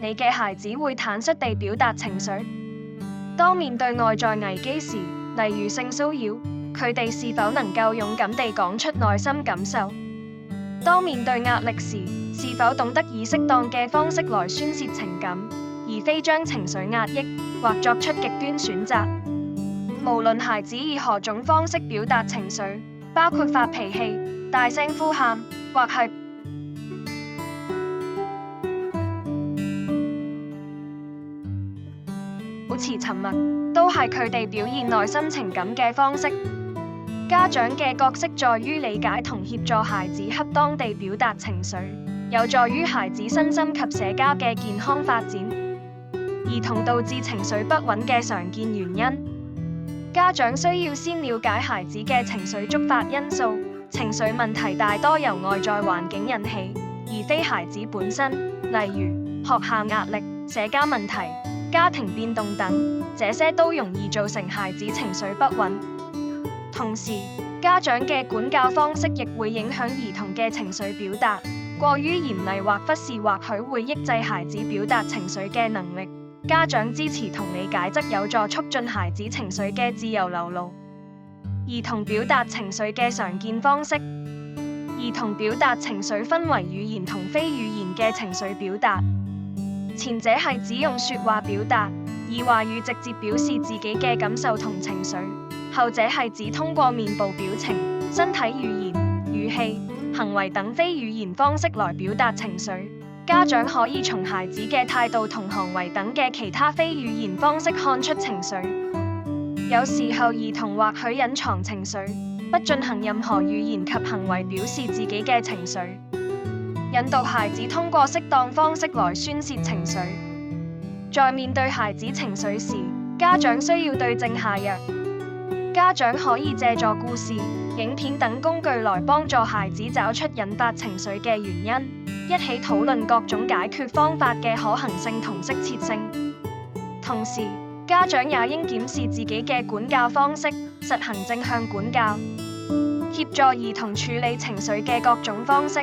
你嘅孩子會坦率地表達情緒。當面對外在危機時，例如性騷擾，佢哋是否能夠勇敢地講出內心感受？當面對壓力時，是否懂得以適當嘅方式來宣洩情感，而非將情緒壓抑或作出極端選擇？無論孩子以何種方式表達情緒，包括發脾氣、大聲呼喊，或係保持沉默，都係佢哋表現內心情感嘅方式。家長嘅角色在於理解同協助孩子恰當地表達情緒，有助於孩子身心及社交嘅健康發展。兒童導致情緒不穩嘅常見原因，家長需要先了解孩子嘅情緒觸發因素。情緒問題大多由外在環境引起，而非孩子本身，例如學校壓力、社交問題、家庭變動等，這些都容易造成孩子情緒不穩。同時，家長嘅管教方式亦會影響兒童嘅情緒表達。過於嚴厲或忽視，或許會抑制孩子表達情緒嘅能力。家長支持同理解則有助促進孩子情緒嘅自由流露。兒童表達情緒嘅常見方式，兒童表達情緒分為語言同非語言嘅情緒表達。前者係指用說話表達，以話語直接表示自己嘅感受同情緒；後者係指通過面部表情、身體語言、語氣、行為等非語言方式來表達情緒。家長可以從孩子嘅態度同行為等嘅其他非語言方式看出情緒。有時候兒童或許隱藏情緒，不進行任何語言及行為表示自己嘅情緒。引導孩子通過適當方式來宣洩情緒。在面對孩子情緒時，家長需要對症下藥。家長可以借助故事、影片等工具來幫助孩子找出引發情緒嘅原因，一起討論各種解決方法嘅可行性同適切性。同時，家長也應檢視自己嘅管教方式，實行正向管教，協助兒童處理情緒嘅各種方式。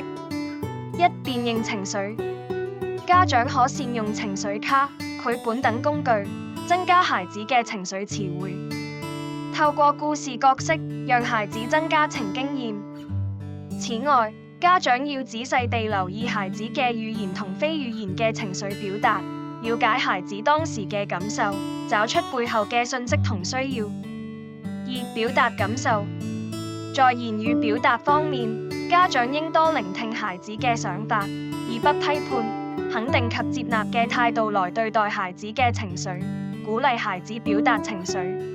一、辨認情緒。家長可善用情緒卡、繪本等工具，增加孩子嘅情緒詞彙。透過故事角色，讓孩子增加情經驗。此外，家長要仔細地留意孩子嘅語言同非語言嘅情緒表達，了解孩子當時嘅感受，找出背後嘅訊息同需要。二、表達感受。在言語表達方面，家長應多聆聽孩子嘅想法，以不批判、肯定及接納嘅態度來對待孩子嘅情緒，鼓勵孩子表達情緒。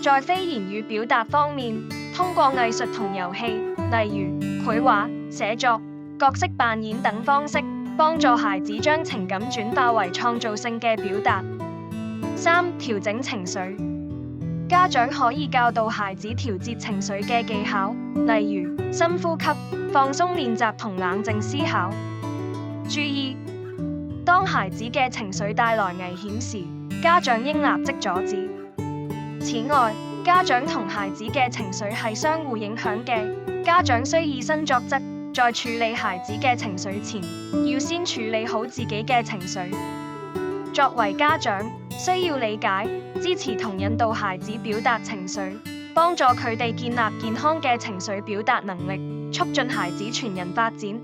在非言語表達方面，通過藝術同遊戲，例如繪畫、寫作、角色扮演等方式，幫助孩子將情感轉化為創造性嘅表達。三、調整情緒。家長可以教導孩子調節情緒嘅技巧，例如深呼吸、放鬆練習同冷靜思考。注意，當孩子嘅情緒帶來危險時，家長應立即阻止。此外，家長同孩子嘅情緒係相互影響嘅，家長需以身作則，在處理孩子嘅情緒前，要先處理好自己嘅情緒。作為家長，需要理解、支持同引導孩子表達情緒，幫助佢哋建立健康嘅情緒表達能力，促進孩子全人發展。